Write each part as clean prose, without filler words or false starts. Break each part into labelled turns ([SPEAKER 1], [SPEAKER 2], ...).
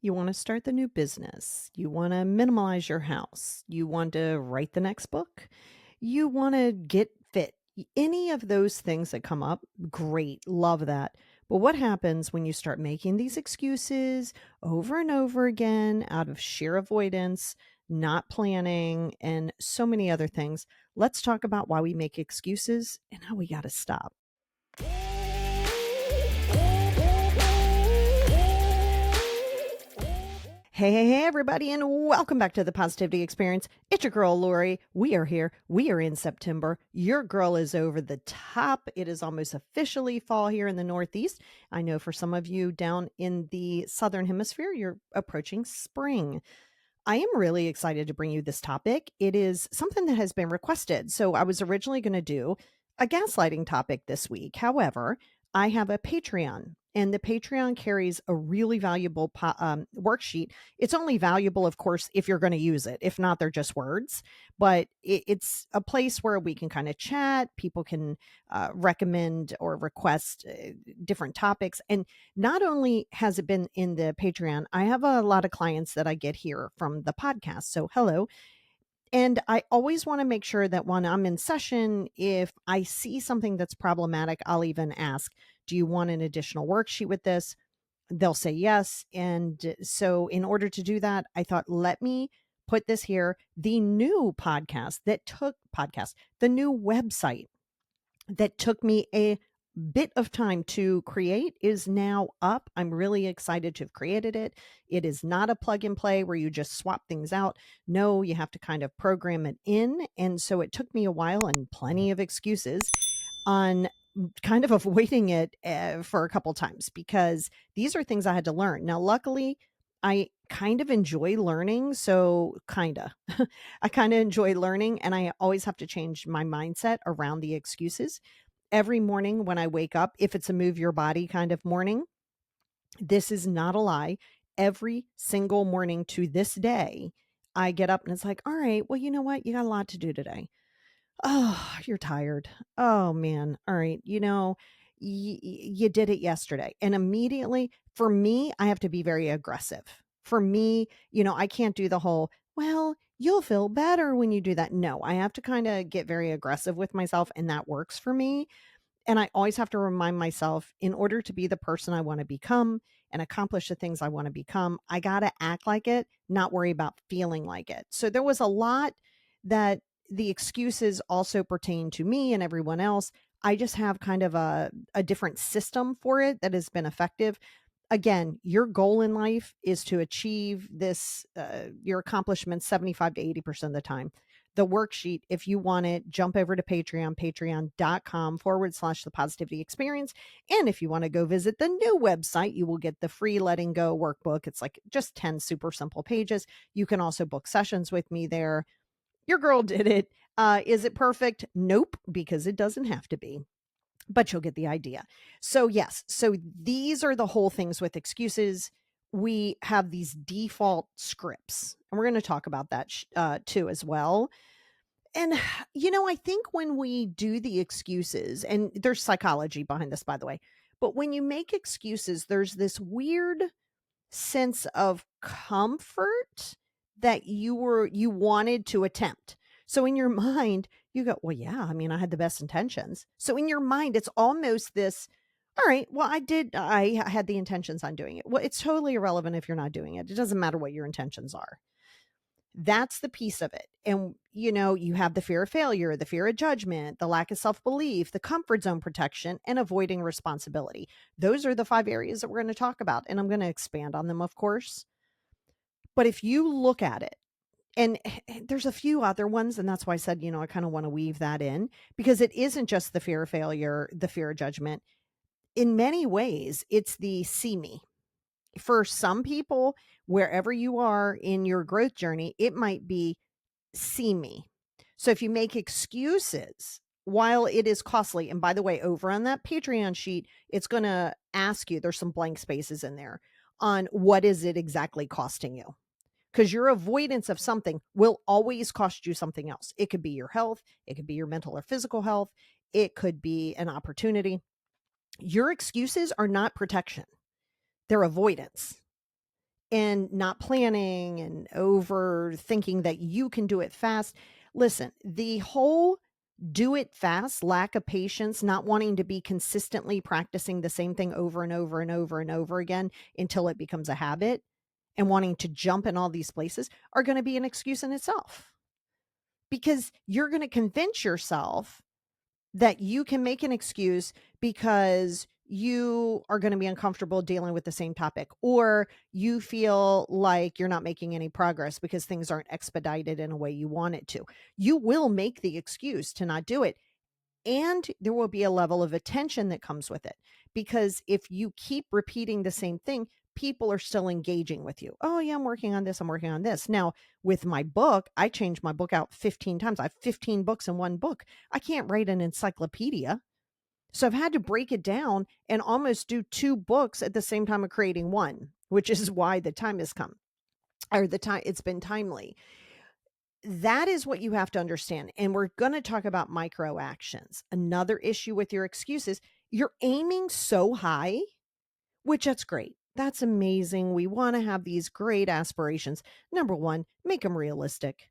[SPEAKER 1] You want to start the new business. You want to minimize your house. You want to write the next book. You want to get fit. Any of those things that come up, great. Love that. But what happens when you start making these excuses over and over again out of sheer avoidance, not planning, and so many other things? Let's talk about why we make excuses and how we got to stop. Hey, everybody, and welcome back to the Positivity Experience. It's your girl, Lori. We are here. We are in September. Your girl is over the top. It is almost officially fall here in the Northeast. I know for some of you down in the Southern Hemisphere, you're approaching spring. I am really excited to bring you this topic. It is something that has been requested. So I was originally going to do a gaslighting topic this week. However, I have a Patreon, and the Patreon carries a really valuable worksheet. It's only valuable, of course, if you're going to use it. If not, they're just words. But it's a place where we can kind of chat. People can recommend or request different topics. And not only has it been in the Patreon, I have a lot of clients that I get here from the podcast. So, hello. And I always want to make sure that when I'm in session, if I see something that's problematic, I'll even ask, do you want an additional worksheet with this? They'll say yes. And so, in order to do that, I thought, let me put this here. The new the new website that took me a bit of time to create is now up. I'm really excited to have created it. It is not a plug and play where you just swap things out. No, you have to kind of program it in. And so it took me a while and plenty of excuses on kind of avoiding it for a couple times because these are things I had to learn. Now, luckily, I kind of enjoy learning. So, I kind of enjoy learning, and I always have to change my mindset around the excuses. Every morning when I wake up, if it's a move your body kind of morning, this is not a lie. Every single morning to this day, I get up and it's like, all right, well, you know what? You got a lot to do today. Oh, you're tired. Oh man. All right. You did it yesterday. And immediately for me, I have to be very aggressive. For me, I can't do the whole, well, you'll feel better when you do that. No, I have to kind of get very aggressive with myself. And that works for me. And I always have to remind myself in order to be the person I want to become and accomplish the things I want to become, I got to act like it, not worry about feeling like it. So there was a lot that the excuses also pertain to me and everyone else. I just have kind of a different system for it that has been effective. Again, your goal in life is to achieve this, your accomplishments 75 to 80% of the time. The worksheet, if you want it, jump over to Patreon, patreon.com/the positivity experience. And if you want to go visit the new website, you will get the free letting go workbook. It's like just 10 super simple pages. You can also book sessions with me there. Your girl did it. Is it perfect? Nope, because it doesn't have to be, but you'll get the idea. So, yes, so these are the whole things with excuses. We have these default scripts, and we're going to talk about that too as well. And, I think when we do the excuses, and there's psychology behind this, by the way, but when you make excuses, there's this weird sense of comfort that you wanted to attempt. So in your mind, you go, well, yeah, I mean, I had the best intentions. So in your mind, it's almost this, all right, well, I had the intentions on doing it. Well, it's totally irrelevant if you're not doing it. It doesn't matter what your intentions are. That's the piece of it. And, you have the fear of failure, the fear of judgment, the lack of self belief, the comfort zone protection, and avoiding responsibility. Those are the 5 areas that we're going to talk about. And I'm going to expand on them, of course. But if you look at it, and there's a few other ones, and that's why I said, I kind of want to weave that in because it isn't just the fear of failure, the fear of judgment. In many ways, it's the see me. For some people, wherever you are in your growth journey, it might be see me. So if you make excuses, while it is costly, and by the way, over on that Patreon sheet, it's going to ask you, there's some blank spaces in there on what is it exactly costing you? Because your avoidance of something will always cost you something else. It could be your health. It could be your mental or physical health. It could be an opportunity. Your excuses are not protection. They're avoidance. and not planning and overthinking that you can do it fast. Listen, the whole do it fast, lack of patience, not wanting to be consistently practicing the same thing over and over and over and over again until it becomes a habit, and wanting to jump in all these places are going to be an excuse in itself, because you're going to convince yourself that you can make an excuse because you are going to be uncomfortable dealing with the same topic, or you feel like you're not making any progress because things aren't expedited in a way you want it to. You will make the excuse to not do it. And there will be a level of attention that comes with it, because if you keep repeating the same thing, people are still engaging with you. Oh, yeah, I'm working on this. I'm working on this. Now, with my book, I changed my book out 15 times. I have 15 books in one book. I can't write an encyclopedia. So I've had to break it down and almost do 2 books at the same time of creating one, which is why the time has come, or the time it's been timely. That is what you have to understand. And we're going to talk about micro actions. Another issue with your excuses, you're aiming so high, which that's great. That's amazing. We want to have these great aspirations. Number one, make them realistic.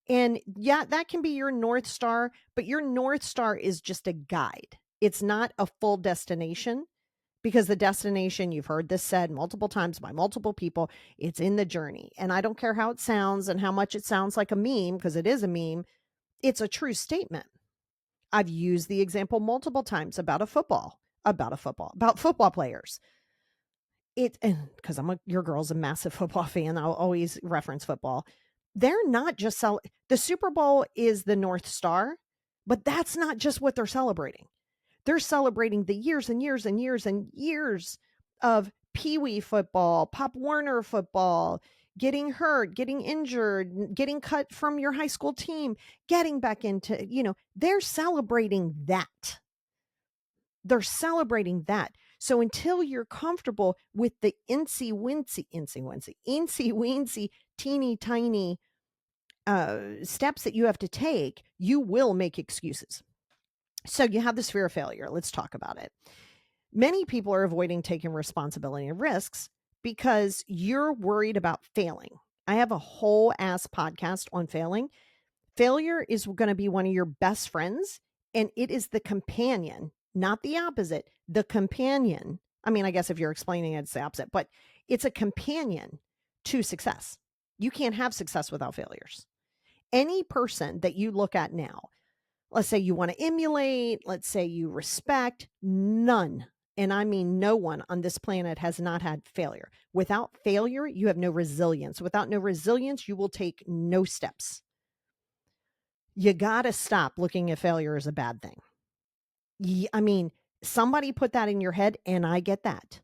[SPEAKER 1] And yeah, that can be your North Star, but your North Star is just a guide. It's not a full destination, because the destination, you've heard this said multiple times by multiple people, it's in the journey. And I don't care how it sounds and how much it sounds like a meme, because it is a meme. It's a true statement. I've used the example multiple times about football players. Because your girl's a massive football fan, I'll always reference football. They're not just the Super Bowl is the North Star, but that's not just what they're celebrating. They're celebrating the years and years and years and years of Pee Wee football, Pop Warner football, getting hurt, getting injured, getting cut from your high school team, getting back into, they're celebrating that. They're celebrating that. So until you're comfortable with the incy weensy, teeny tiny steps that you have to take, you will make excuses. So you have this fear of failure. Let's talk about it. Many people are avoiding taking responsibility and risks because you're worried about failing. I have a whole ass podcast on failing. Failure is going to be one of your best friends, and it is the companion, not the opposite, the companion. I mean, I guess if you're explaining it, it's the opposite, but it's a companion to success. You can't have success without failures. Any person that you look at now, let's say you want to emulate, let's say you respect, none, and I mean no one on this planet has not had failure. Without failure, you have no resilience. Without no resilience, you will take no steps. You got to stop looking at failure as a bad thing. I mean, somebody put that in your head, and I get that.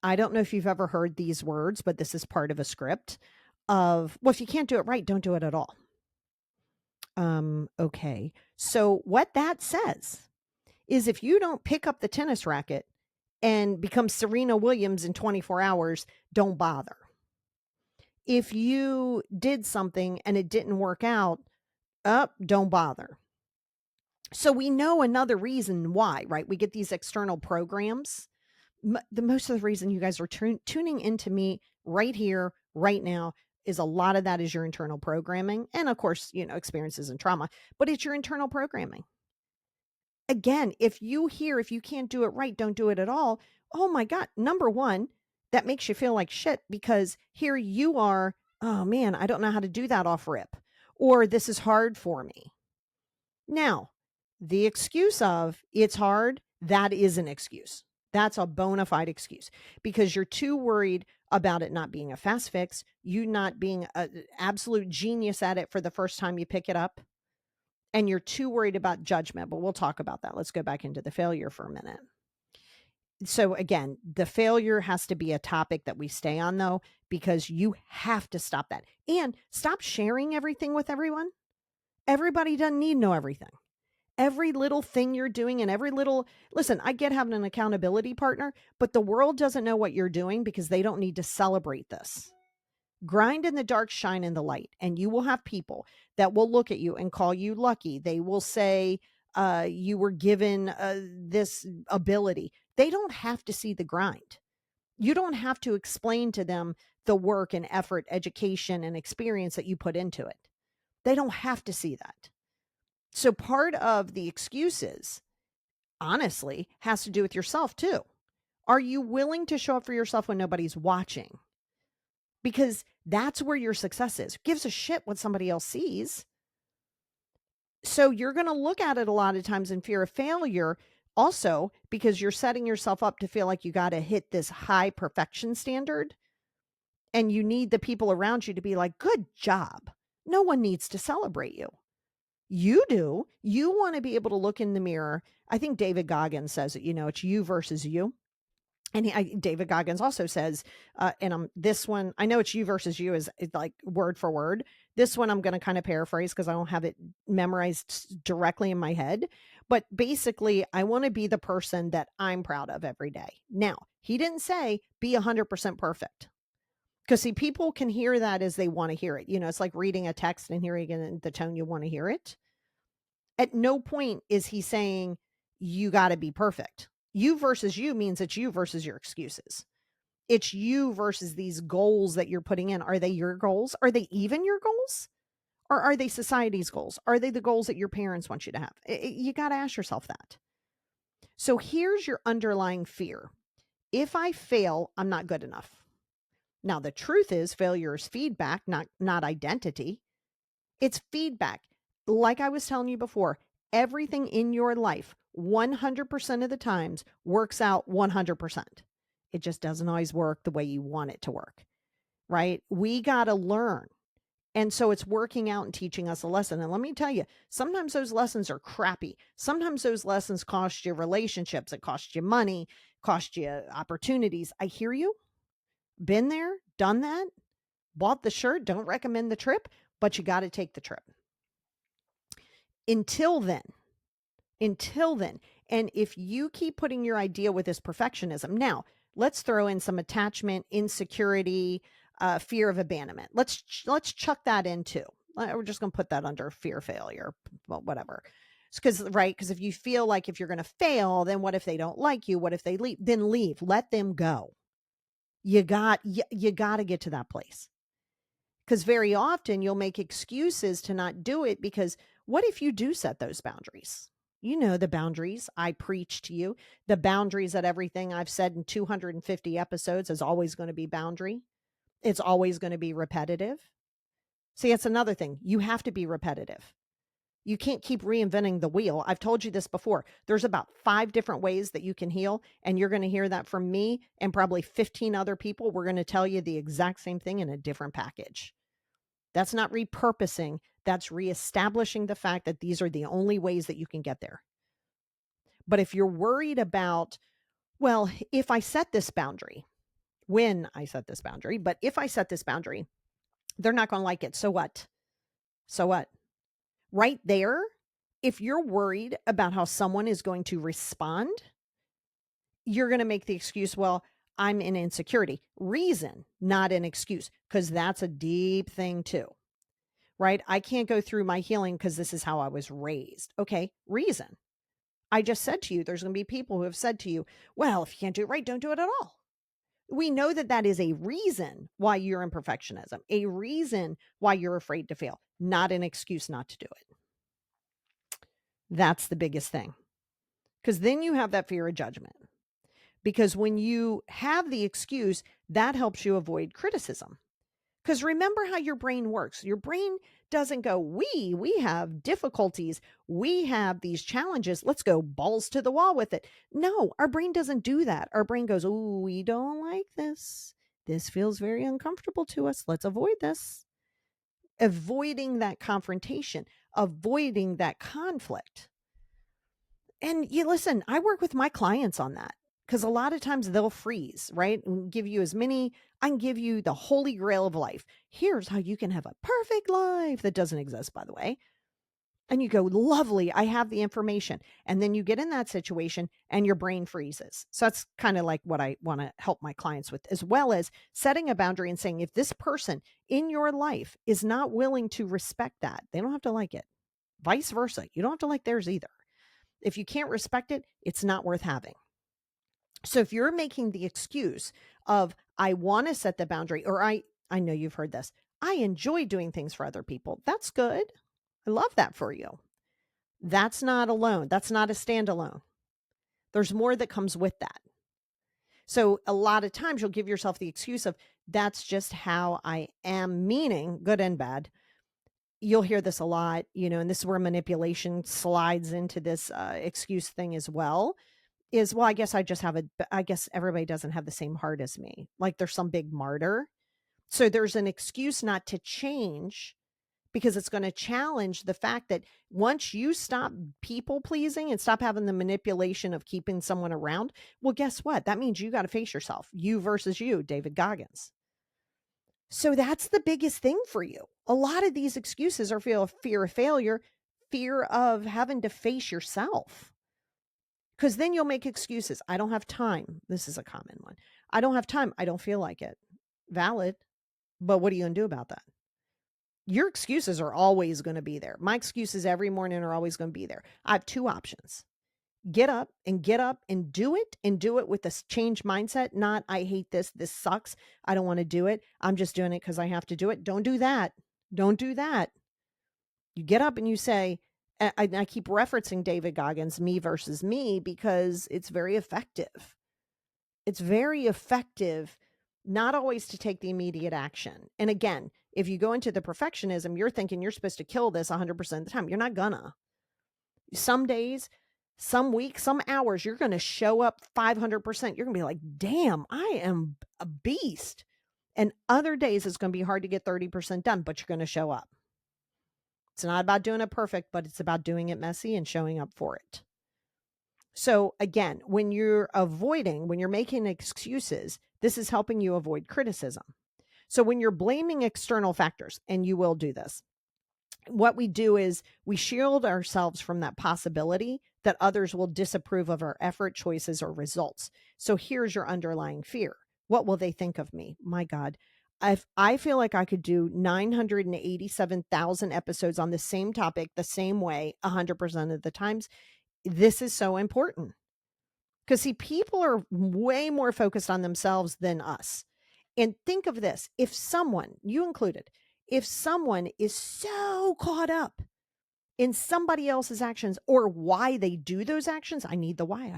[SPEAKER 1] I don't know if you've ever heard these words, but this is part of a script of, well, if you can't do it right, don't do it at all. Okay. So what that says is, if you don't pick up the tennis racket and become Serena Williams in 24 hours, don't bother. If you did something and it didn't work out, don't bother. So we know another reason why, right? We get these external programs. The most of the reason you guys are tuning into me right here, right now, is a lot of that is your internal programming. And of course, experiences and trauma, but it's your internal programming. Again, if you can't do it right, don't do it at all. Oh my God. Number one, that makes you feel like shit, because here you are. Oh man, I don't know how to do that off rip, or this is hard for me. Now, the excuse of it's hard, that is an excuse. That's a bona fide excuse, because you're too worried about it not being a fast fix, you not being an absolute genius at it for the first time you pick it up, and you're too worried about judgment. But we'll talk about that. Let's go back into the failure for a minute. So again, the failure has to be a topic that we stay on, though, because you have to stop that and stop sharing everything with everyone. Everybody doesn't need to know everything. Every little thing you're doing and listen, I get having an accountability partner, but the world doesn't know what you're doing because they don't need to celebrate this. Grind in the dark, shine in the light. And you will have people that will look at you and call you lucky. They will say you were given this ability. They don't have to see the grind. You don't have to explain to them the work and effort, education, and experience that you put into it. They don't have to see that. So part of the excuses, honestly, has to do with yourself too. Are you willing to show up for yourself when nobody's watching? Because that's where your success is. Who gives a shit what somebody else sees? So you're going to look at it a lot of times in fear of failure also because you're setting yourself up to feel like you got to hit this high perfection standard, and you need the people around you to be like, good job. No one needs to celebrate you. You do. You want to be able to look in the mirror. I think David Goggins says it, it's you versus you. And David Goggins also says, this one, I know it's you versus you is like word for word. This one I'm going to kind of paraphrase because I don't have it memorized directly in my head. But basically, I want to be the person that I'm proud of every day. Now, he didn't say be 100% perfect. Because see, people can hear that as they want to hear it. It's like reading a text and hearing it in the tone you want to hear it. At no point is he saying you got to be perfect. You versus you means it's you versus your excuses. It's you versus these goals that you're putting in. Are they your goals? Are they even your goals? Or are they society's goals? Are they the goals that your parents want you to have? You got to ask yourself that. So here's your underlying fear. If I fail, I'm not good enough. Now, the truth is failure is feedback, not identity. It's feedback. Like I was telling you before, everything in your life, 100% of the times, works out 100%. It just doesn't always work the way you want it to work, right? We got to learn. And so it's working out and teaching us a lesson. And let me tell you, sometimes those lessons are crappy. Sometimes those lessons cost you relationships. It costs you money, cost you opportunities. I hear you. Been there, done that, bought the shirt, don't recommend the trip, but you got to take the trip. Until then, and if you keep putting your idea with this perfectionism, now let's throw in some attachment, insecurity, fear of abandonment. Let's chuck that in too. We're just going to put that under fear of failure, well, whatever. Because if you feel like if you're going to fail, then what if they don't like you? What if they leave? Then leave. Let them go. You got to get to that place. Because very often you'll make excuses to not do it because what if you do set those boundaries? The boundaries I preach to you, the boundaries that everything I've said in 250 episodes is always going to be boundary. It's always going to be repetitive. See, it's another thing. You have to be repetitive. You can't keep reinventing the wheel. I've told you this before. There's about 5 different ways that you can heal, and you're going to hear that from me and probably 15 other people. We're going to tell you the exact same thing in a different package. That's not repurposing. That's reestablishing the fact that these are the only ways that you can get there. But if you're worried about, well, if I set this boundary, when I set this boundary, but if I set this boundary, they're not going to like it. So what? So what? Right there, if you're worried about how someone is going to respond, you're going to make the excuse, well, I'm in insecurity. Reason, not an excuse, because that's a deep thing too. Right? I can't go through my healing because this is how I was raised. Okay, reason. I just said to you, there's going to be people who have said to you, well, if you can't do it right, don't do it at all. We know that that is a reason why you're in perfectionism, a reason why you're afraid to fail, not an excuse not to do it. That's the biggest thing. Because then you have that fear of judgment. Because when you have the excuse, that helps you avoid criticism. Because remember how your brain works. Your brain doesn't go, we have difficulties. We have these challenges. Let's go balls to the wall with it. No, our brain doesn't do that. Our brain goes, oh, we don't like this. This feels very uncomfortable to us. Let's avoid this. Avoiding that confrontation, avoiding that conflict. And you listen, I work with my clients on that. Because a lot of times they'll freeze, right? And give you I can give you the holy grail of life. Here's how you can have a perfect life that doesn't exist, by the way. And you go, lovely, I have the information. And then you get in that situation and your brain freezes. So that's kind of like what I want to help my clients with, as well as setting a boundary and saying, if this person in your life is not willing to respect that, they don't have to like it. Vice versa. You don't have to like theirs either. If you can't respect it, it's not worth having. So if you're making the excuse of, I want to set the boundary, or I know you've heard this. I enjoy doing things for other people. That's good. I love that for you. That's not alone. That's not a standalone. There's more that comes with that. So a lot of times you'll give yourself the excuse of that's just how I am, meaning good and bad. You'll hear this a lot, and this is where manipulation slides into this excuse thing as well. Is, well, I guess everybody doesn't have the same heart as me. Like there's some big martyr. So there's an excuse not to change because it's going to challenge the fact that once you stop people pleasing and stop having the manipulation of keeping someone around, well, guess what? That means you got to face yourself. You versus you, David Goggins. So that's the biggest thing for you. A lot of these excuses are fear of failure, fear of having to face yourself. Because then you'll make excuses. I don't have time. This is a common one. I don't have time. I don't feel like it. Valid. But what are you going to do about that? Your excuses are always going to be there. My excuses every morning are always going to be there. I have two options. Get up and do it, and do it with this change mindset. Not, I hate this. This sucks. I don't want to do it. I'm just doing it because I have to do it. Don't do that. Don't do that. You get up and you say, I keep referencing David Goggins, me versus me, because it's very effective. It's very effective, not always to take the immediate action. And again, if you go into the perfectionism, you're thinking you're supposed to kill this 100% of the time. You're not gonna. Some days, some weeks, some hours, you're going to show up 500%. You're going to be like, damn, I am a beast. And other days, it's going to be hard to get 30% done, but you're going to show up. It's not about doing it perfect, but it's about doing it messy and showing up for it. So again, when you're making excuses, this is helping you avoid criticism. So when you're blaming external factors, and you will do this, what we do is we shield ourselves from that possibility that others will disapprove of our effort, choices, or results. So here's your underlying fear. What will they think of me? My God. If I feel like I could do 987,000 episodes on the same topic the same way 100% of the times, this is so important. Because see, people are way more focused on themselves than us. And think of this, if someone, you included, if someone is so caught up in somebody else's actions or why they do those actions, I need the why.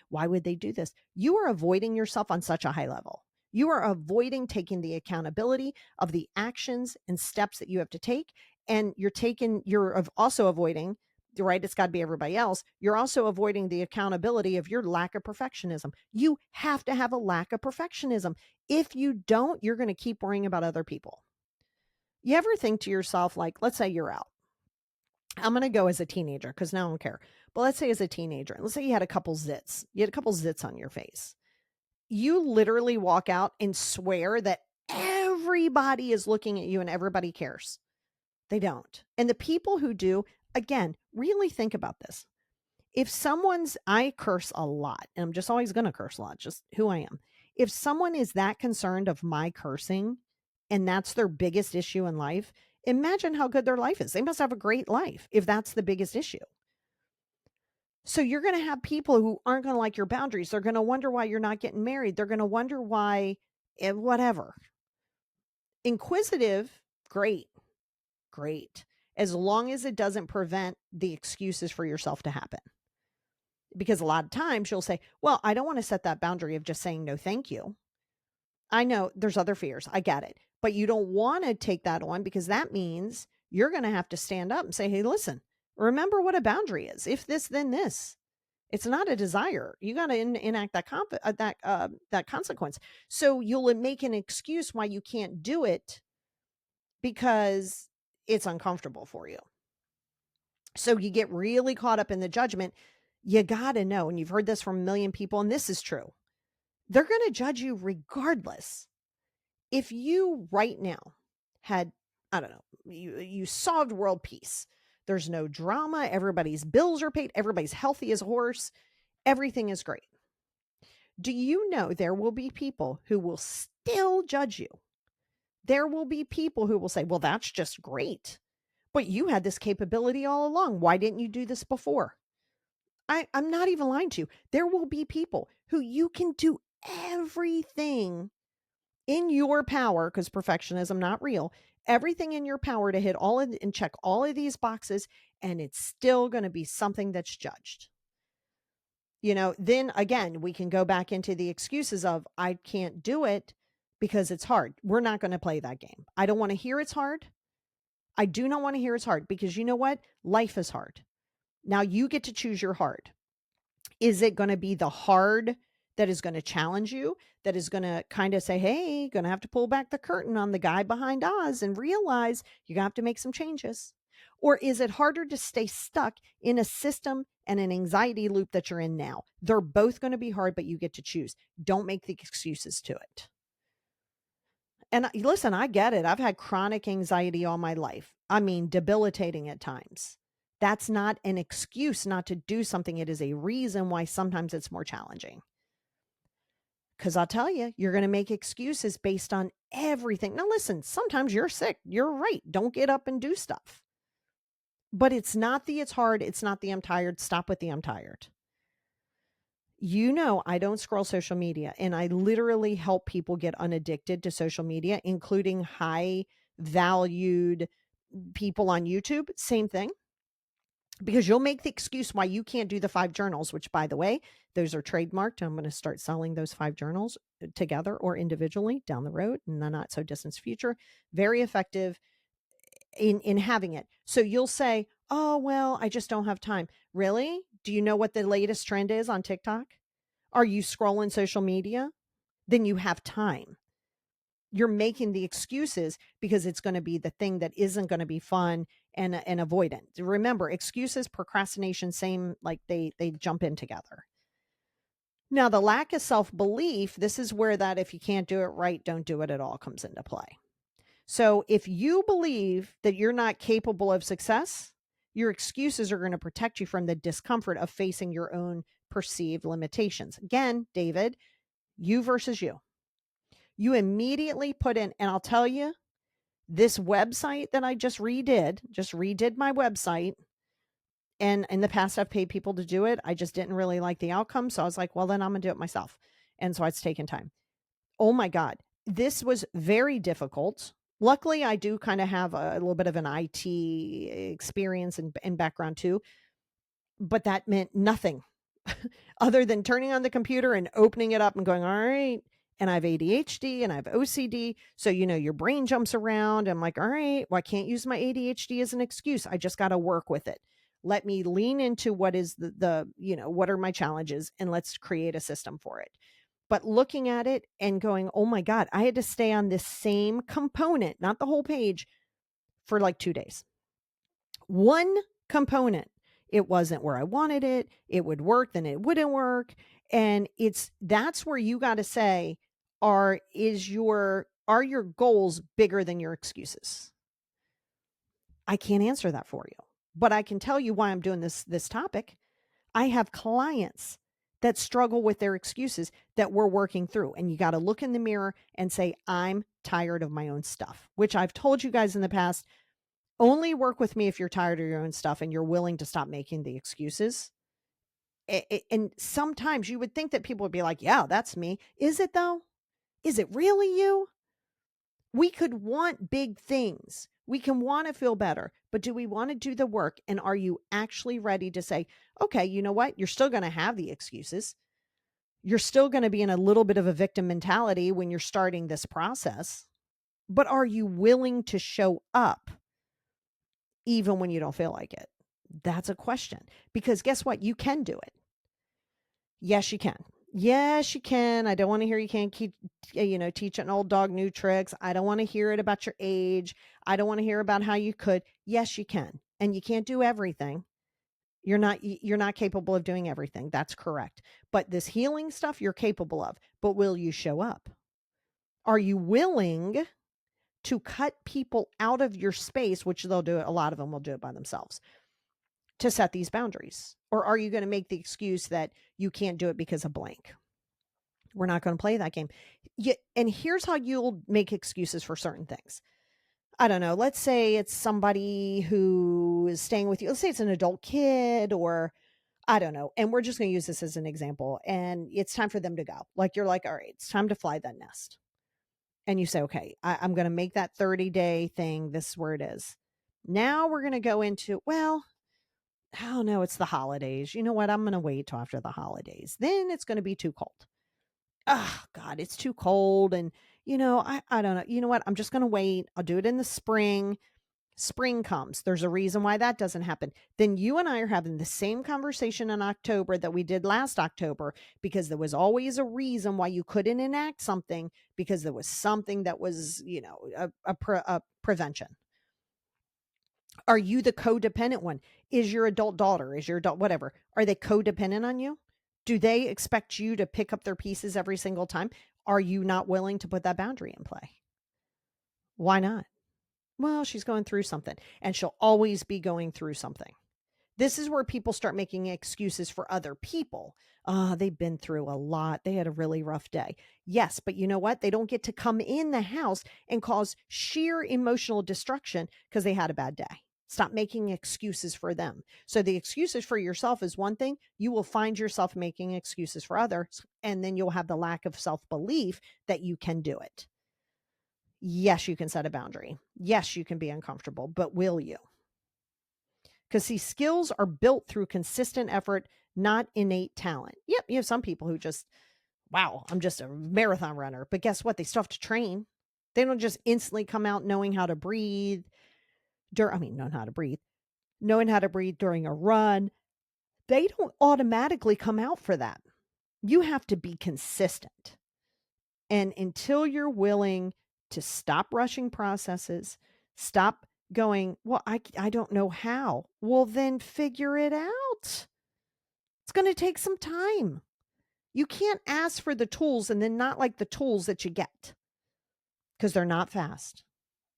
[SPEAKER 1] Why would they do this? You are avoiding yourself on such a high level. You are avoiding taking the accountability of the actions and steps that you have to take. And you're also avoiding, right? It's got to be everybody else. You're also avoiding the accountability of your lack of perfectionism. You have to have a lack of perfectionism. If you don't, you're going to keep worrying about other people. You ever think to yourself, like, let's say you're out. I'm going to go as a teenager because now I don't care. But let's say as a teenager, let's say you had a couple zits. You had a couple zits on your face. You literally walk out and swear that everybody is looking at you and everybody cares. They don't. And the people who do, again, really think about this. If I curse a lot, and I'm just always going to curse a lot, just who I am. If someone is that concerned of my cursing and that's their biggest issue in life, imagine how good their life is. They must have a great life if that's the biggest issue. So you're going to have people who aren't going to like your boundaries. They're going to wonder why you're not getting married. They're going to wonder why, whatever. Inquisitive, great. As long as it doesn't prevent the excuses for yourself to happen. Because a lot of times you'll say, well, I don't want to set that boundary of just saying no, thank you. I know there's other fears. I get it. But you don't want to take that on because that means you're going to have to stand up and say, hey, listen, remember what a boundary is. If this, then this. It's not a desire. You got to enact that consequence. So you'll make an excuse why you can't do it because it's uncomfortable for you. So you get really caught up in the judgment. You got to know, and you've heard this from a million people, and this is true. They're going to judge you regardless. If you right now had, I don't know, you solved world peace. There's no drama. Everybody's bills are paid. Everybody's healthy as a horse. Everything is great. Do you know there will be people who will still judge you? There will be people who will say, well, that's just great. But you had this capability all along. Why didn't you do this before? I'm not even lying to you. There will be people who you can do everything in your power, because perfectionism not real, everything in your power to hit all of and check all of these boxes, and it's still going to be something that's judged. Then again, we can go back into the excuses of I can't do it because it's hard. We're not going to play that game. I don't want to hear it's hard. I do not want to hear it's hard, because you know what? Life is hard. Now you get to choose your hard. Is it going to be the hard that is going to challenge you, that is going to kind of say, hey, going to have to pull back the curtain on the guy behind Oz and realize you're going to have to make some changes? Or is it harder to stay stuck in a system and an anxiety loop that you're in now? They're both going to be hard, but you get to choose. Don't make the excuses to it. And listen, I get it. I've had chronic anxiety all my life. I mean, debilitating at times. That's not an excuse not to do something. It is a reason why sometimes it's more challenging. Because I'll tell you, you're going to make excuses based on everything. Now, listen, sometimes you're sick. You're right. Don't get up and do stuff. But it's not the it's hard. It's not the I'm tired. Stop with the I'm tired. I don't scroll social media, and I literally help people get unaddicted to social media, including high valued people on YouTube. Same thing. Because you'll make the excuse why you can't do the 5 journals, which, by the way, those are trademarked. I'm going to start selling those 5 journals together or individually down the road in the not so distant future. Very effective in having it. So you'll say, oh, well, I just don't have time. Really? Do you know what the latest trend is on TikTok? Are you scrolling social media? Then you have time. You're making the excuses because it's going to be the thing that isn't going to be fun and avoidant. Remember, excuses, procrastination, same, like they jump in together. Now, the lack of self-belief, this is where that if you can't do it right, don't do it at all comes into play. So if you believe that you're not capable of success, your excuses are going to protect you from the discomfort of facing your own perceived limitations. Again, David, you versus you. You immediately put in, and I'll tell you, this website that I just redid my website. And in the past, I've paid people to do it. I just didn't really like the outcome. So I was like, well, then I'm going to do it myself. And so it's taken time. Oh my God. This was very difficult. Luckily, I do kind of have a little bit of an IT experience and background too. But that meant nothing other than turning on the computer and opening it up and going, all right. And I have ADHD and I have OCD. So, your brain jumps around. I'm like, all right, well, I can't use my ADHD as an excuse. I just got to work with it. Let me lean into what is what are my challenges, and let's create a system for it. But looking at it and going, oh my God, I had to stay on this same component, not the whole page, for like 2 days. One component. It wasn't where I wanted it. It would work, then it wouldn't work. And that's where you got to say, are your goals bigger than your excuses? I can't answer that for you, but I can tell you why I'm doing this topic. I have clients that struggle with their excuses that we're working through. And you got to look in the mirror and say, I'm tired of my own stuff, which I've told you guys in the past. Only work with me if you're tired of your own stuff and you're willing to stop making the excuses. And sometimes you would think that people would be like, yeah, that's me. Is it though? Is it really you? We could want big things. We can want to feel better, but do we want to do the work? And are you actually ready to say, okay, you know what? You're still going to have the excuses. You're still going to be in a little bit of a victim mentality when you're starting this process, but are you willing to show up even when you don't feel like it? That's a question, because guess what? You can do it. Yes, you can. Yes, you can. I don't want to hear you can't keep, teach an old dog new tricks. I don't want to hear it about your age. I don't want to hear about how you could. Yes, you can. And you can't do everything. You're not capable of doing everything. That's correct. But this healing stuff you're capable of. But will you show up? Are you willing to cut people out of your space, which they'll do it. A lot of them will do it by themselves, to set these boundaries? Or are you going to make the excuse that you can't do it because of blank? We're not going to play that game. And here's how you'll make excuses for certain things. I don't know. Let's say it's somebody who is staying with you. Let's say it's an adult kid, or I don't know. And we're just going to use this as an example. And it's time for them to go. Like, you're like, all right, it's time to fly that nest. and you say, okay, I'm going to make that 30-day thing. This is where it is. Now we're going to go into, well, oh no, it's the holidays. You know what? I'm going to wait till after the holidays. Then it's going to be too cold. Oh God, it's too cold. And I don't know. You know what? I'm just going to wait. I'll do it in the spring. Spring comes. There's a reason why that doesn't happen. Then you and I are having the same conversation in October that we did last October, because there was always a reason why you couldn't enact something, because there was something that was, a prevention. Are you the codependent one? Is your adult daughter, is your adult whatever, are they codependent on you? Do they expect you to pick up their pieces every single time? Are you not willing to put that boundary in play? Why not? Well, she's going through something, and she'll always be going through something. This is where people start making excuses for other people. They've been through a lot. They had a really rough day. Yes, but you know what? They don't get to come in the house and cause sheer emotional destruction because they had a bad day. Stop making excuses for them. So the excuses for yourself is one thing. You will find yourself making excuses for others, and then you'll have the lack of self-belief that you can do it. Yes, you can set a boundary. Yes, you can be uncomfortable, but will you? Because see, skills are built through consistent effort, not innate talent. Yep, you have some people who just, wow, I'm just a marathon runner. But guess what? They still have to train. They don't just instantly come out knowing how to breathe. Knowing how to breathe during a run. They don't automatically come out for that. You have to be consistent. And until you're willing to stop rushing processes, stop going, well, I don't know how. Well, then figure it out. It's going to take some time. You can't ask for the tools and then not like the tools that you get, because they're not fast.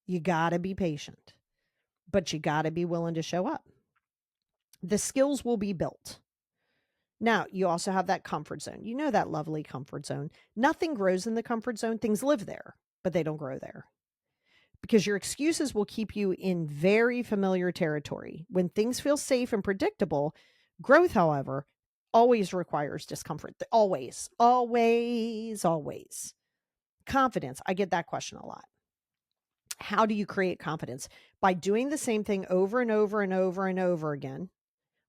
[SPEAKER 1] You got to be patient, but you got to be willing to show up. The skills will be built. Now, you also have that comfort zone. You know, that lovely comfort zone. Nothing grows in the comfort zone. Things live there, but they don't grow there, because your excuses will keep you in very familiar territory. When things feel safe and predictable, growth, however, always requires discomfort. Always, always, always. Confidence. I get that question a lot. How do you create confidence? By doing the same thing over and over and over and over again,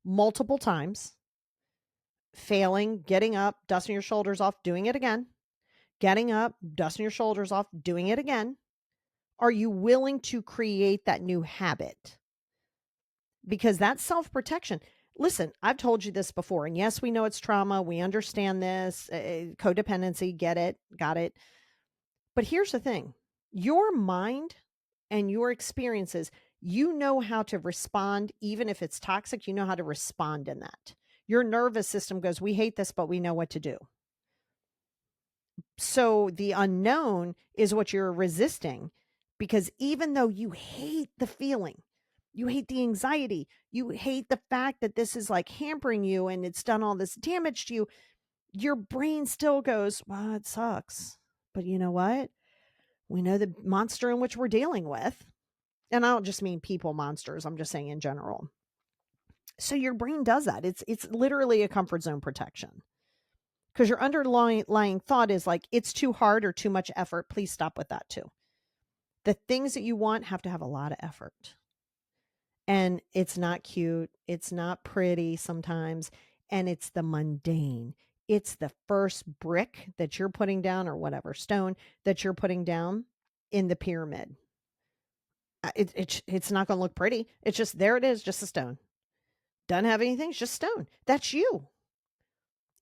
[SPEAKER 1] multiple times, failing, getting up, dusting your shoulders off, doing it again, getting up, dusting your shoulders off, doing it again. Are you willing to create that new habit? Because that's self-protection. Listen, I've told you this before, and yes, we know it's trauma. We understand this, codependency, get it, got it. But here's the thing. Your mind and your experiences, you know how to respond. Even if it's toxic, you know how to respond in that. Your nervous system goes, we hate this, but we know what to do. So the unknown is what you're resisting, because even though you hate the feeling, you hate the anxiety, you hate the fact that this is like hampering you and it's done all this damage to you, your brain still goes, well, it sucks. But you know what? We know the monster in which we're dealing with. And I don't just mean people monsters. I'm just saying in general. So your brain does that. It's literally a comfort zone protection. Because your underlying thought is like, it's too hard or too much effort. Please stop with that too. The things that you want have to have a lot of effort. And it's not cute. It's not pretty sometimes. And it's the mundane. It's the first brick that you're putting down, or whatever stone that you're putting down in the pyramid. It's not going to look pretty. It's just, there it is, just a stone. Doesn't have anything. It's just stone. That's you.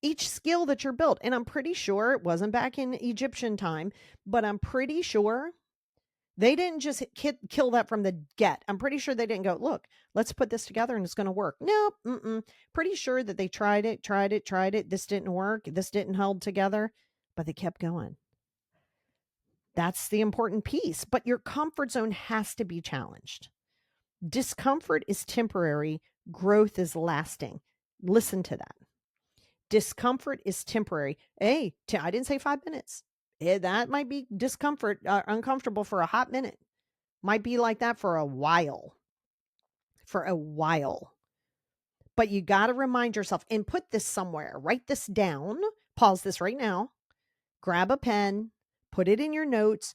[SPEAKER 1] Each skill that you're built. And I'm pretty sure it wasn't back in Egyptian time, but I'm pretty sure they didn't just kill that from the get. I'm pretty sure they didn't go, look, let's put this together and it's going to work. No, pretty sure that they tried it. This didn't work. This didn't hold together, but they kept going. That's the important piece. But your comfort zone has to be challenged. Discomfort is temporary. Growth is lasting. Listen to that. Discomfort is temporary. Hey, I didn't say 5 minutes. That might be discomfort, uncomfortable for a hot minute. Might be like that for a while. But you got to remind yourself and put this somewhere. Write this down. Pause this right now. Grab a pen. Put it in your notes.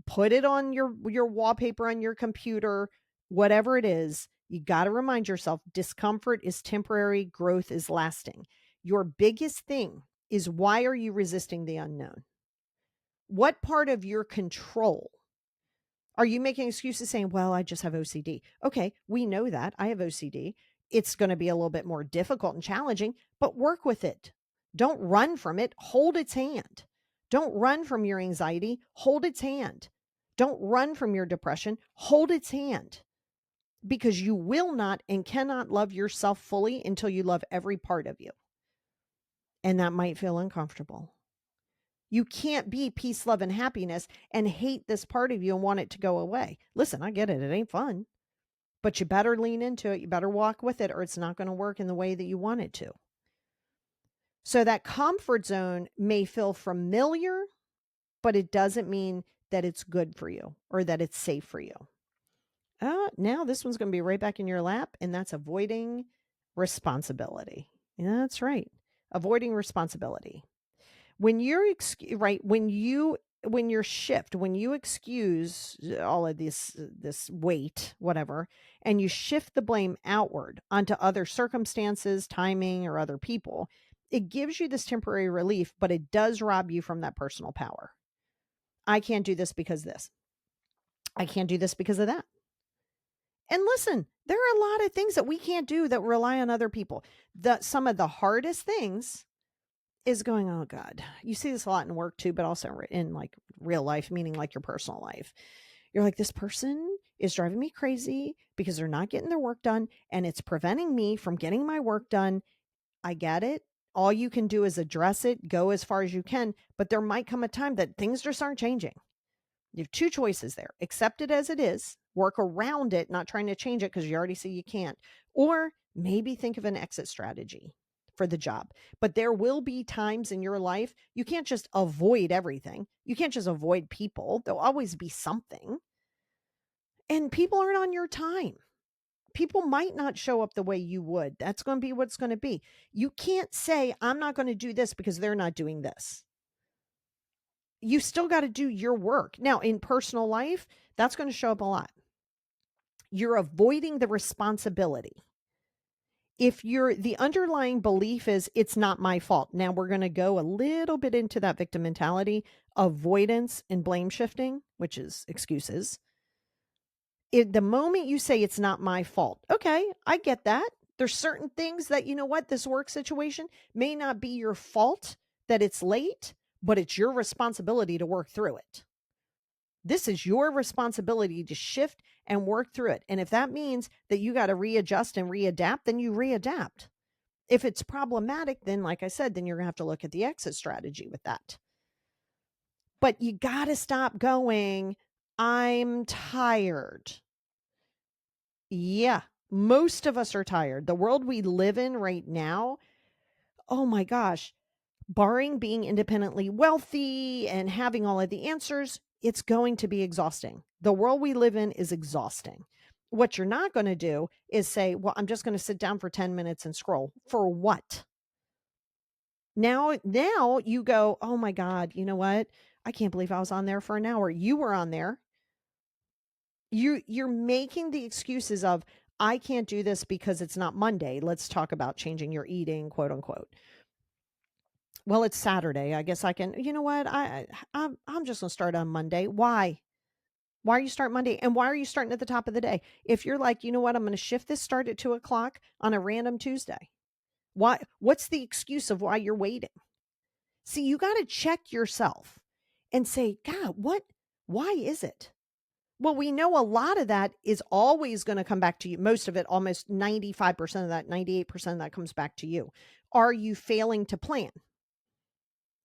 [SPEAKER 1] Put it on your wallpaper on your computer, whatever it is. You got to remind yourself discomfort is temporary, growth is lasting. Your biggest thing is, why are you resisting the unknown? What part of your control are you making excuses saying, well, I just have OCD? Okay, we know that. I have OCD. It's going to be a little bit more difficult and challenging, but work with it. Don't run from it. Hold its hand. Don't run from your anxiety. Hold its hand. Don't run from your depression. Hold its hand, because you will not and cannot love yourself fully until you love every part of you. And that might feel uncomfortable. You can't be peace, love, and happiness and hate this part of you and want it to go away. Listen, I get it. It ain't fun, but you better lean into it. You better walk with it, or it's not going to work in the way that you want it to. So that comfort zone may feel familiar, but it doesn't mean that it's good for you or that it's safe for you. Now this one's going to be right back in your lap, and that's avoiding responsibility. Yeah, that's right. Avoiding responsibility. When you're when you excuse all of this weight, whatever, and you shift the blame outward onto other circumstances, timing, or other people, it gives you this temporary relief, but it does rob you from that personal power. I can't do this because this. I can't do this because of that. And listen, there are a lot of things that we can't do that rely on other people. Some of the hardest things is going, oh God, you see this a lot in work too, but also in like real life, meaning like your personal life. You're like, this person is driving me crazy because they're not getting their work done, and it's preventing me from getting my work done. I get it. All you can do is address it, go as far as you can, but there might come a time that things just aren't changing. You have two choices there: accept it as it is, work around it, not trying to change it because you already see you can't, or maybe think of an exit strategy for the job. But there will be times in your life you can't just avoid everything. You can't just avoid people. There'll always be something. And people aren't on your time. People might not show up the way you would. That's going to be what's going to be. You can't say, I'm not going to do this because they're not doing this. You still got to do your work. Now, in personal life, that's going to show up a lot. You're avoiding the responsibility. If the underlying belief is it's not my fault. Now we're going to go a little bit into that victim mentality, avoidance and blame shifting, which is excuses. The moment you say it's not my fault, okay, I get that. There's certain things that, you know what, this work situation may not be your fault that it's late, but it's your responsibility to work through it. This is your responsibility to shift and work through it. And if that means that you got to readjust and readapt, then you readapt. If it's problematic, then like I said, then you're going to have to look at the exit strategy with that. But you got to stop going, I'm tired. Yeah, most of us are tired. The world we live in right now, oh my gosh, barring being independently wealthy and having all of the answers, it's going to be exhausting. The world we live in is exhausting. What you're not going to do is say, well, I'm just going to sit down for 10 minutes and scroll. For what? Now you go, oh my God, you know what? I can't believe I was on there for an hour. You were on there. You're making the excuses of, I can't do this because it's not Monday. Let's talk about changing your eating, quote unquote. Well, it's Saturday. I guess I can, you know what? I'm just going to start on Monday. Why? Why are you starting Monday? And why are you starting at the top of the day? If you're like, you know what? I'm going to shift this start at 2:00 on a random Tuesday. What's the excuse of why you're waiting? See, you got to check yourself and say, God, why is it? Well, we know a lot of that is always going to come back to you. Most of it, almost 95% of that, 98% of that comes back to you. Are you failing to plan?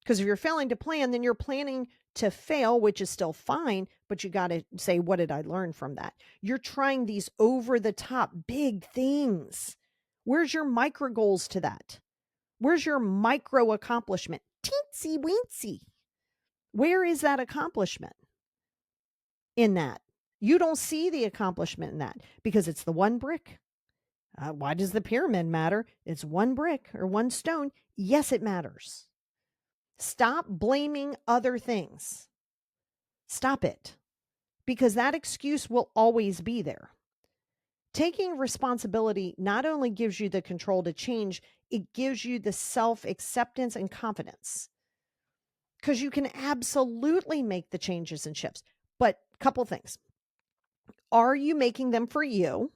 [SPEAKER 1] Because if you're failing to plan, then you're planning to fail, which is still fine, but you got to say, what did I learn from that? You're trying these over the top big things. Where's your micro goals to that? Where's your micro accomplishment? Teensy weensy. Where is that accomplishment in that? You don't see the accomplishment in that because it's the one brick. Why does the pyramid matter? It's one brick or one stone. Yes, it matters. Stop blaming other things. Stop it, because that excuse will always be there. Taking responsibility not only gives you the control to change, it gives you the self-acceptance and confidence, because you can absolutely make the changes and shifts. But couple things. Are you making them for you?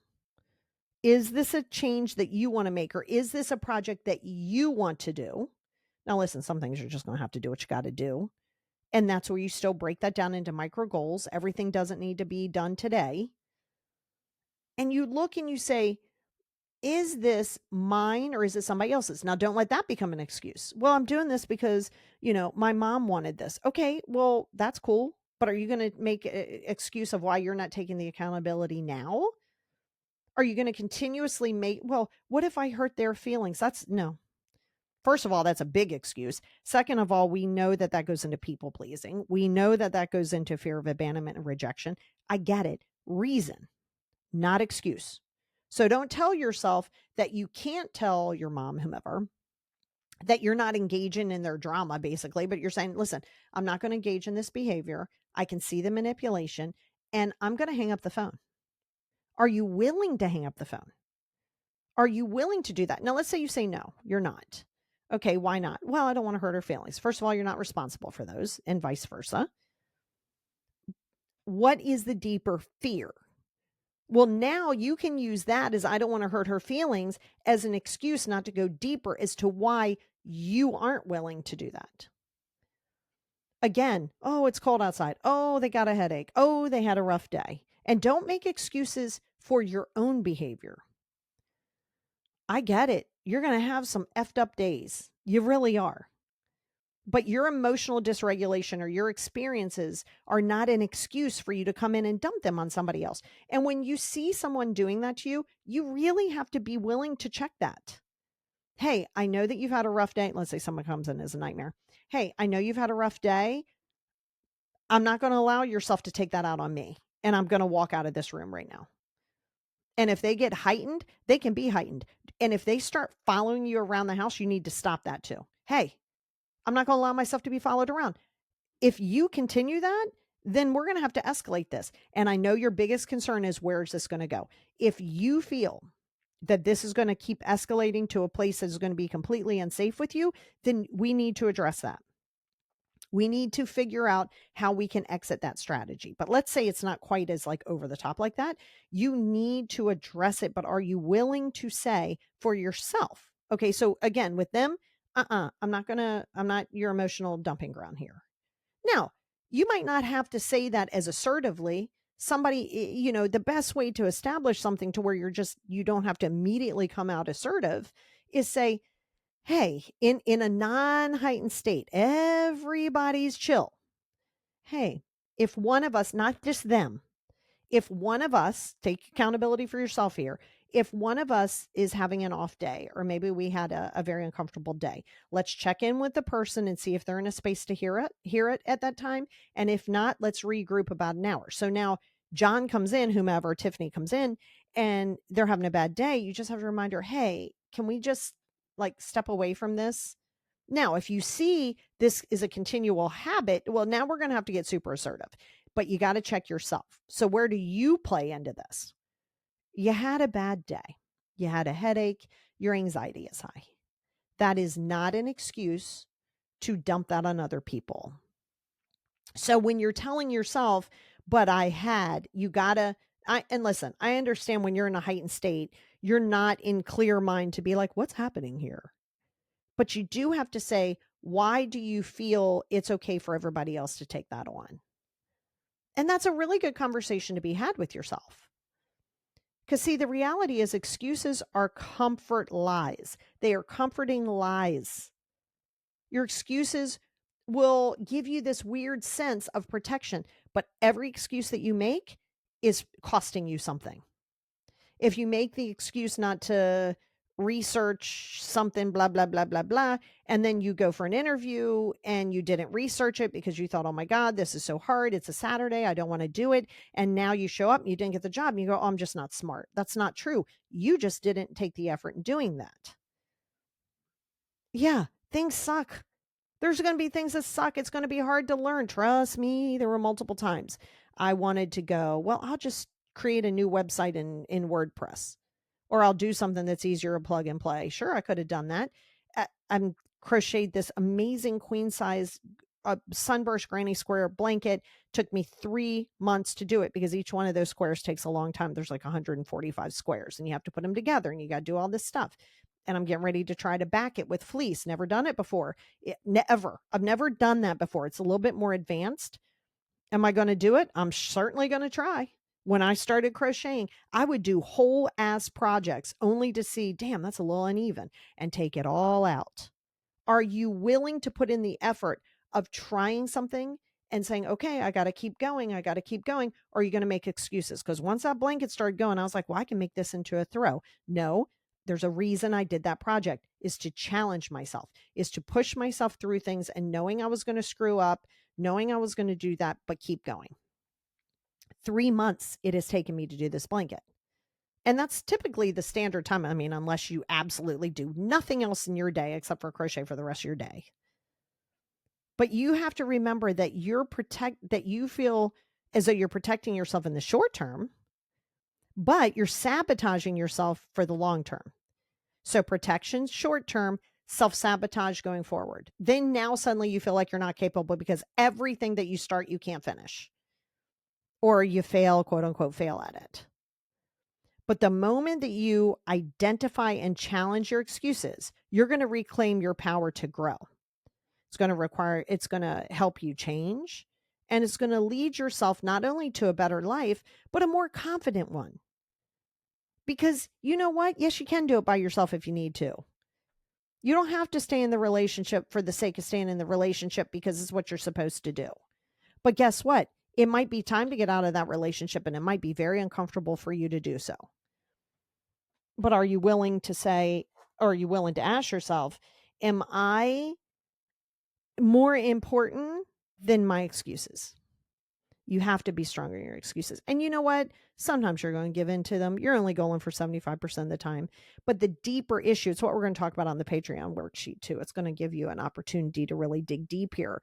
[SPEAKER 1] Is this a change that you want to make, or is this a project that you want to do? Now, listen, some things you're just going to have to do what you got to do. And that's where you still break that down into micro goals. Everything doesn't need to be done today. And you look and you say, is this mine or is it somebody else's? Now, don't let that become an excuse. Well, I'm doing this because, my mom wanted this. Okay, well, that's cool. But are you going to make an excuse of why you're not taking the accountability now? Are you going to continuously well, what if I hurt their feelings? No. First of all, that's a big excuse. Second of all, we know that that goes into people pleasing. We know that that goes into fear of abandonment and rejection. I get it. Reason, not excuse. So don't tell yourself that you can't tell your mom, whomever, that you're not engaging in their drama, basically, but you're saying, listen, I'm not going to engage in this behavior. I can see the manipulation and I'm going to hang up the phone. Are you willing to hang up the phone? Are you willing to do that? Now, let's say you say no, you're not. Okay, why not? Well, I don't want to hurt her feelings. First of all, you're not responsible for those, and vice versa. What is the deeper fear? Well, now you can use that as I don't want to hurt her feelings as an excuse not to go deeper as to why you aren't willing to do that. Again, oh, it's cold outside. Oh, they got a headache. Oh, they had a rough day. And don't make excuses for your own behavior. I get it. You're going to have some effed up days. You really are. But your emotional dysregulation or your experiences are not an excuse for you to come in and dump them on somebody else. And when you see someone doing that to you, you really have to be willing to check that. Hey, I know that you've had a rough day. Let's say someone comes in as a nightmare. Hey, I know you've had a rough day. I'm not going to allow yourself to take that out on me. And I'm going to walk out of this room right now. And if they get heightened, they can be heightened. And if they start following you around the house, you need to stop that too. Hey, I'm not going to allow myself to be followed around. If you continue that, then we're going to have to escalate this. And I know your biggest concern is, where is this going to go? If you feel that this is going to keep escalating to a place that is going to be completely unsafe with you, then we need to address that. We need to figure out how we can exit that strategy. But let's say it's not quite as over the top like that. You need to address it, but are you willing to say for yourself? Okay, so again, with them, I'm not your emotional dumping ground here. Now, you might not have to say that as assertively. Somebody, the best way to establish something to where you don't have to immediately come out assertive is say, hey, in a non-heightened state, everybody's chill. Hey, if one of us, not just them, if one of us, take accountability for yourself here, if one of us is having an off day, or maybe we had a very uncomfortable day, let's check in with the person and see if they're in a space to hear it at that time. And if not, let's regroup about an hour. So now John comes in, whomever, Tiffany comes in, and they're having a bad day. You just have to remind her, hey, can we just step away from this? Now, if you see this is a continual habit, well, now we're going to have to get super assertive, but you got to check yourself. So where do you play into this? You had a bad day. You had a headache. Your anxiety is high. That is not an excuse to dump that on other people. So when you're telling yourself, but and listen, I understand when you're in a heightened state, you're not in clear mind to be like, what's happening here? But you do have to say, why do you feel it's okay for everybody else to take that on? And that's a really good conversation to be had with yourself. Because see, the reality is excuses are comfort lies. They are comforting lies. Your excuses will give you this weird sense of protection, but every excuse that you make is costing you something. If you make the excuse not to research something, blah, blah, blah, blah, blah, and then you go for an interview and you didn't research it because you thought, oh my God, this is so hard. It's a Saturday. I don't want to do it. And now you show up and you didn't get the job and you go, oh, I'm just not smart. That's not true. You just didn't take the effort in doing that. Yeah, things suck. There's going to be things that suck. It's going to be hard to learn. Trust me, there were multiple times I wanted to go, well, I'll just create a new website in WordPress, or I'll do something that's easier to plug and play. Sure, I could have done that. I'm crocheted this amazing queen size sunburst granny square blanket. Took me 3 months to do it because each one of those squares takes a long time. There's like 145 squares and you have to put them together and you got to do all this stuff. And I'm getting ready to try to back it with fleece. Never done it before. Never. I've never done that before. It's a little bit more advanced. Am I going to do it? I'm certainly going to try. When I started crocheting, I would do whole ass projects only to see, damn, that's a little uneven, and take it all out. Are you willing to put in the effort of trying something and saying, okay, I got to keep going. I got to keep going. Or are you going to make excuses? Because once that blanket started going, I was like, well, I can make this into a throw. No, there's a reason I did that project, is to challenge myself, is to push myself through things, and knowing I was going to screw up, knowing I was going to do that, but keep going. 3 months it has taken me to do this blanket. And that's typically the standard time. I mean, unless you absolutely do nothing else in your day except for crochet for the rest of your day. But you have to remember that that you feel as though you're protecting yourself in the short term, but you're sabotaging yourself for the long term. So protection short term, self-sabotage going forward. Then now suddenly you feel like you're not capable because everything that you start, you can't finish. Or you fail, quote unquote, fail at it. But the moment that you identify and challenge your excuses, you're going to reclaim your power to grow. It's going to help you change, and it's going to lead yourself not only to a better life, but a more confident one. Because you know what? Yes, you can do it by yourself if you need to. You don't have to stay in the relationship for the sake of staying in the relationship because it's what you're supposed to do. But guess what? It might be time to get out of that relationship, and it might be very uncomfortable for you to do so. But are you willing to ask yourself, am I more important than my excuses? You have to be stronger in your excuses. And you know what? Sometimes you're going to give in to them. You're only going for 75% of the time. But the deeper issue, it's what we're going to talk about on the Patreon worksheet too. It's going to give you an opportunity to really dig deep here.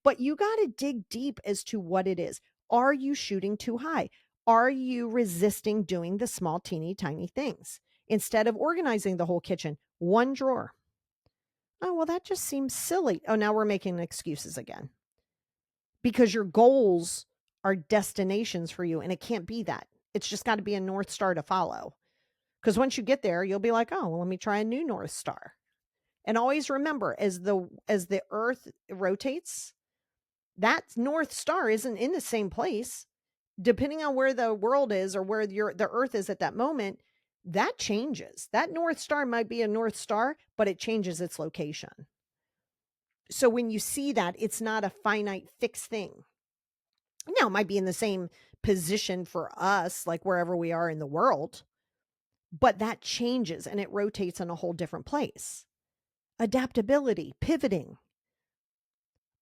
[SPEAKER 1] But you got to dig deep as to what it is. Are you shooting too high? Are you resisting doing the small, teeny, tiny things? Instead of organizing the whole kitchen, one drawer. Oh, well, that just seems silly. Oh, now we're making excuses again. Because your goals are destinations for you, and it can't be that. It's just got to be a North Star to follow. Because once you get there, you'll be like, oh, well, let me try a new North Star. And always remember, as the earth rotates, that North Star isn't in the same place. Depending on where the world is or where the earth is at that moment, that changes. That North Star might be a North Star, but it changes its location. So when you see that, it's not a finite fixed thing. Now, it might be in the same position for us, like wherever we are in the world, but that changes and it rotates in a whole different place. Adaptability, pivoting.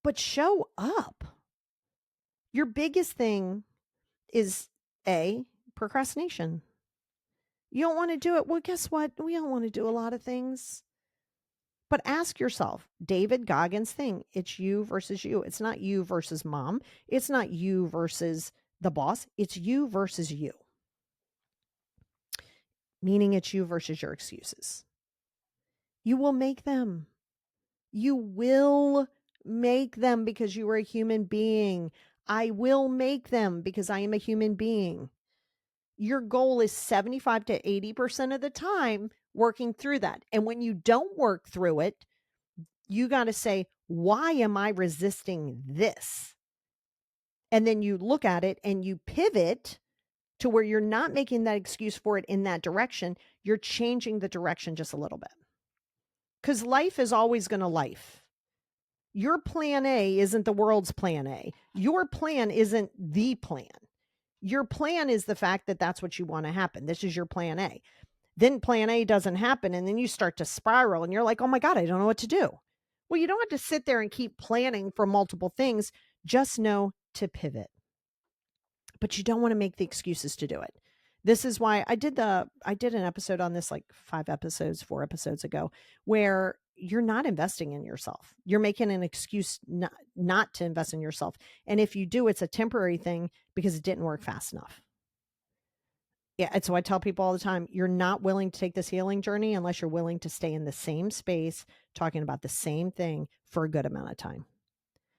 [SPEAKER 1] But show up. Your biggest thing is procrastination. You don't want to do it. Well, guess what? We don't want to do a lot of things. But ask yourself, David Goggins' thing, it's you versus you. It's not you versus mom. It's not you versus the boss. It's you versus you. Meaning it's you versus your excuses. You will make them. You will make them because you are a human being. I will make them because I am a human being. Your goal is 75 to 80% of the time working through that. And when you don't work through it, you got to say, why am I resisting this? And then you look at it and you pivot to where you're not making that excuse for it in that direction. You're changing the direction just a little bit. Because life is always going to life. Your plan A isn't the world's plan A. Your plan isn't the plan. Your plan is the fact that that's what you want to happen. This is your plan A. Then plan A doesn't happen. And then you start to spiral and you're like, oh my God, I don't know what to do. Well, you don't have to sit there and keep planning for multiple things. Just know to pivot. But you don't want to make the excuses to do it. This is why I did an episode on this like 4 episodes ago, where you're not investing in yourself. You're making an excuse not to invest in yourself. And if you do, it's a temporary thing because it didn't work fast enough. Yeah. And so I tell people all the time, you're not willing to take this healing journey unless you're willing to stay in the same space, talking about the same thing for a good amount of time.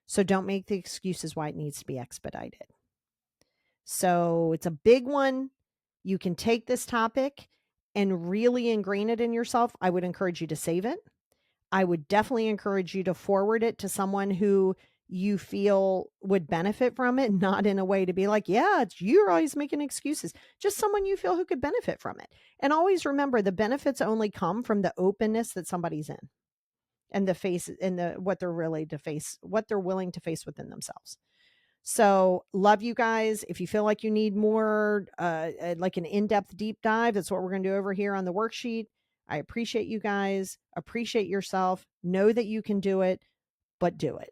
[SPEAKER 1] So don't make the excuses why it needs to be expedited. So it's a big one. You can take this topic and really ingrain it in yourself. I would encourage you to save it. I would definitely encourage you to forward it to someone who you feel would benefit from it, not in a way to be like, yeah, you're always making excuses, just someone you feel who could benefit from it. And always remember, the benefits only come from the openness that somebody's in and the face and what they're willing to face within themselves. So love you guys. If you feel like you need more, like an in-depth deep dive, that's what we're going to do over here on the worksheet. I appreciate you guys. Appreciate yourself. Know that you can do it, but do it.